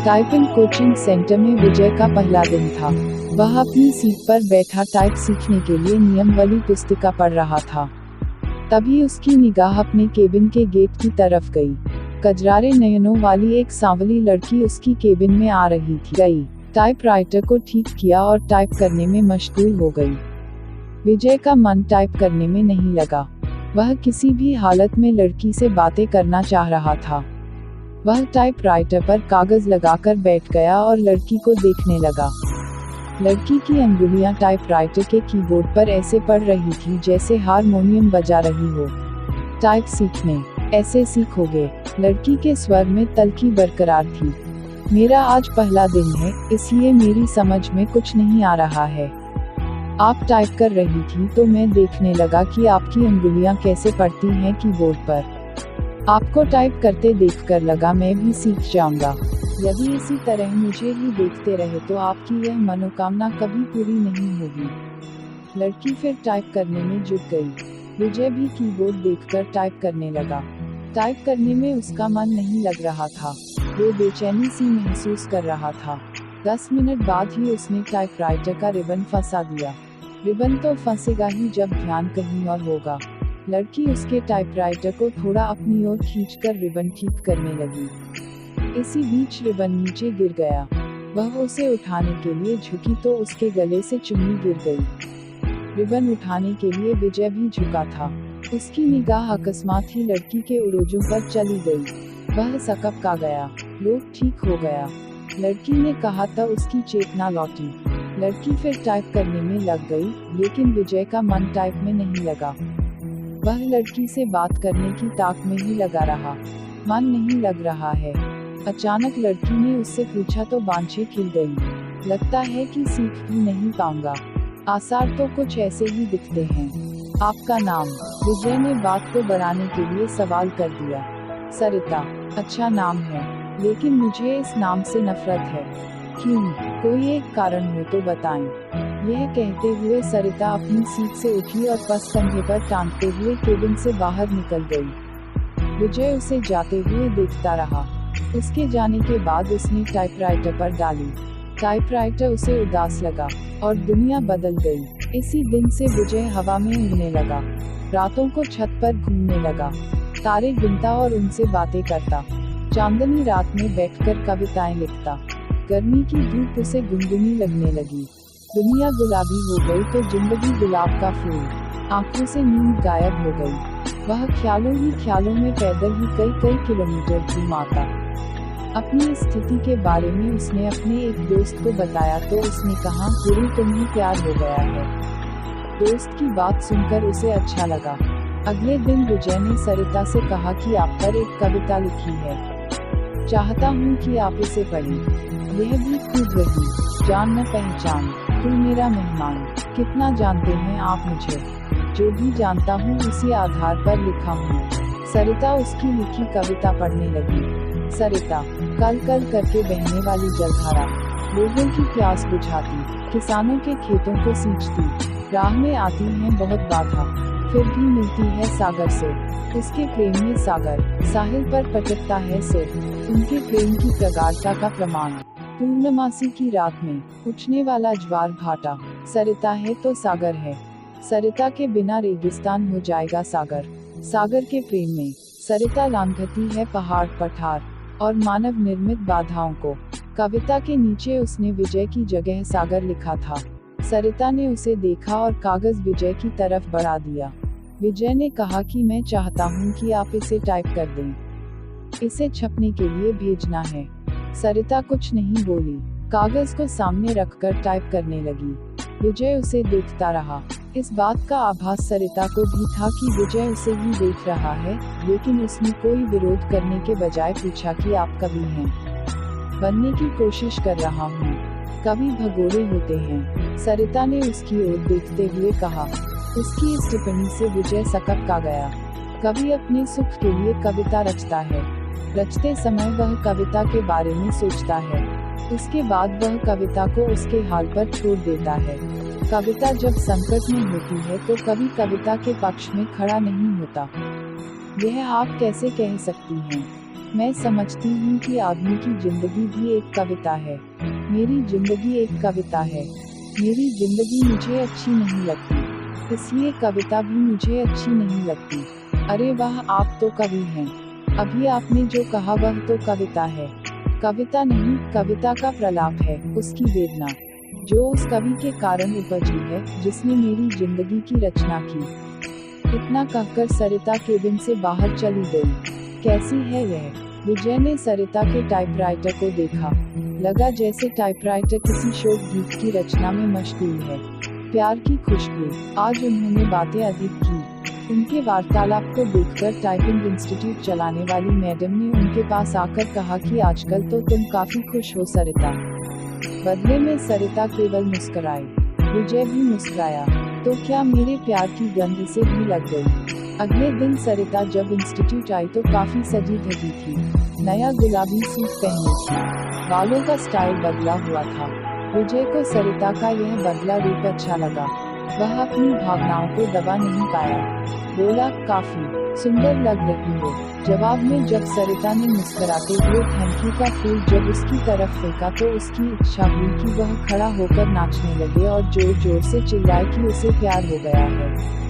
Typing coaching centre में विजय का पहला दिन था। वह अपनी सीट पर बैठा टाइप सीखने के लिए नियम वाली पुस्तिका पढ़ रहा था। तभी उसकी निगाह अपने केबिन के गेट की तरफ गई। कजरारे नयनों वाली एक सांवली लड़की उसकी केबिन में आ रही थी। टाइपराइटर को ठीक किया और टाइप करने में मशगूल हो गई। विजय का मन टाइप करने में नहीं लगा। वह किसी भी हालत में लड़की से बातें करना चाह रहा था। वह टाइपराइटर पर कागज लगाकर बैठ गया और लड़की को देखने लगा। लड़की की अंगुलियां टाइपराइटर के कीबोर्ड पर ऐसे पड़ रही थी जैसे हारमोनियम बजा रही हो। टाइप सीखने ऐसे सीखोगे? लड़की के स्वर में तल्खी बरकरार थी। मेरा आज पहला दिन है, इसलिए मेरी समझ में कुछ नहीं आ रहा है। आप टाइप कर रही थी तो मैं देखने लगा कि आपकी अंगुलियां कैसे पड़ती हैं कीबोर्ड पर। आपको टाइप करते देखकर लगा मैं भी सीख जाऊंगा। यदि इसी तरह मुझे ही देखते रहे तो आपकी यह मनोकामना कभी पूरी नहीं होगी। लड़की फिर टाइप करने में जुट गई। विजय भी कीबोर्ड देखकर टाइप करने लगा। टाइप करने में उसका मन नहीं लग रहा था। वो बेचैनी सी महसूस कर रहा था। 10 मिनट बाद ही उसने टाइपराइटर का रिबन फंसा दिया। रिबन तो फंसेगा ही जब ध्यान कहीं और होगा। लड़की उसके टाइपराइटर को थोड़ा अपनी ओर खींचकर रिबन ठीक करने लगी। इसी बीच रिबन नीचे गिर गया। वह उसे उठाने के लिए झुकी तो उसके गले से चुन्नी गिर गई। रिबन उठाने के लिए विजय भी झुका था। उसकी निगाह अकस्मात ही लड़की के उरोजों पर चली गई। वह सकपका गया। लोग ठीक हो गया, लड़की ने कहा था। उसकी चेतना लौटी। लड़की फिर टाइप करने में लग गई, लेकिन विजय का मन टाइप में नहीं लगा। वह लड़की से बात करने की ताक में ही लगा रहा। मन नहीं लग रहा है। अचानक लड़की ने उससे पूछा तो बांछें खिल गई। लगता है कि सीख भी नहीं पाऊंगा। आसार तो कुछ ऐसे ही दिखते हैं। आपका नाम? विजय ने बात को बढ़ाने के लिए सवाल कर दिया। सरिता। अच्छा नाम है, लेकिन मुझे इस नाम से नफरत है। क्यों? कोई एक कारण हो तो बताएं। यह कहते हुए सरिता अपनी सीट से उठी और पस कंधे पर टांगते हुए केबिन से बाहर निकल गई। विजय उसे जाते हुए देखता रहा। उसके जाने के बाद उसने टाइपराइटर पर डाली। टाइपराइटर उसे उदास लगा और दुनिया बदल गई। इसी दिन से विजय हवा में उड़ने लगा। रातों को छत पर घूमने लगा, तारे गिनता और उनसे बातें करता। चांदनी रात में बैठकर कविताएं लिखता। गर्मी की धूप उसे गुनगुनी लगने लगी। दुनिया गुलाबी हो गई तो जिंदगी गुलाब का फूल। आंखों से नींद गायब हो गई। वह ख्यालों ही ख्यालों में पैदल ही कई किलोमीटर घूम आता। अपनी स्थिति के बारे में उसने अपने एक दोस्त को बताया तो उसने कहा, गुरु तुम्हें प्यार हो गया है। दोस्त की बात सुनकर उसे अच्छा लगा। अगले दिन विजय ने सरिता से कहा कि आप पर एक कविता लिखी है, चाहता हूँ कि आप इसे पढ़ें। यह भी खूब रही। जान न पहचान, तू मेरा मेहमान। कितना जानते हैं आप मुझे? जो भी जानता हूँ उसी आधार पर लिखा हूँ। सरिता उसकी लिखी कविता पढ़ने लगी। सरिता। कल कल करके बहने वाली जलधारा लोगों की प्यास बुझाती, किसानों के खेतों को सींचती। राह में आती है बहुत बाधा, फिर भी मिलती है सागर से। उसके प्रेम में सागर साहिल पर पटकता है सिर। उनके प्रेम की प्रगाढ़ता का प्रमाण। पूर्णमासी की रात में उठने वाला ज्वार भाटा। सरिता है तो सागर है। सरिता के बिना रेगिस्तान हो जाएगा सागर। सागर के प्रेम में सरिता लांघती है पहाड़ पठार और मानव निर्मित बाधाओं को। कविता के नीचे उसने विजय की जगह सागर लिखा था। सरिता ने उसे देखा और कागज विजय की तरफ बढ़ा दिया। विजय ने कहा कि मैं चाहता हूँ कि आप इसे टाइप कर दें। इसे छपने के लिए भेजना है। सरिता कुछ नहीं बोली, कागज को सामने रखकर टाइप करने लगी। विजय उसे देखता रहा। इस बात का आभास सरिता को भी था कि विजय उसे ही देख रहा है, लेकिन उसने कोई विरोध करने के बजाय पूछा कि आप कवि हैं? बनने की कोशिश कर रहा हूँ। कवि भगोड़े होते हैं, सरिता ने उसकी ओर देखते हुए कहा। उसकी इस टिप्पणी से विजय सकपका गया। कवि अपने सुख के लिए कविता रचता है। रचते समय वह कविता के बारे में सोचता है। उसके बाद वह कविता को उसके हाल पर छोड़ देता है। कविता जब संकट में होती है तो कभी कविता के पक्ष में खड़ा नहीं होता। यह आप कैसे कह सकती हैं? मैं समझती हूँ कि आदमी की जिंदगी भी एक कविता है। मेरी जिंदगी एक कविता है। मेरी जिंदगी मुझे अच्छी नहीं लगती, इसलिए कविता भी मुझे अच्छी नहीं लगती। अरे वाह, आप तो कवि हैं। अभी आपने जो कहा वह तो कविता है। कविता नहीं, कविता का प्रलाप है, उसकी वेदना, जो उस कवि के कारण उपजी है, जिसने मेरी जिंदगी की रचना की। इतना कहकर सरिता केबिन से बाहर चली गई। कैसी है यह? विजय ने सरिता के टाइपराइटर को देखा। लगा जैसे टाइपराइटर किसी शोक गीत की रचना में मशगूल है। प्यार की खुशबू। आज उन्होंने बातें अधिक की। उनके वार्तालाप को देखकर टाइपिंग इंस्टीट्यूट चलाने वाली मैडम ने उनके पास आकर कहा कि आजकल तो तुम काफी खुश हो सरिता। बदले में सरिता केवल मुस्कुराई। विजय भी मुस्कुराया। तो क्या मेरे प्यार की गंध से भी लग गई? अगले दिन सरिता जब इंस्टीट्यूट आई तो काफी सजी धजी थी। नया गुलाबी सूट पहनी थी। बालों का स्टाइल बदला हुआ था। विजय को सरिता का यह बदला रूप अच्छा लगा। वह अपनी भावनाओं को दबा नहीं पाया। बोला, काफी सुंदर लग रही हो। जवाब में जब सरिता ने मुस्कुराते हुए थैंक यू का फूल जब उसकी तरफ फेंका तो उसकी इच्छा हुई कि वह खड़ा होकर नाचने लगे और जोर जोर से चिल्लाए कि उसे प्यार हो गया है।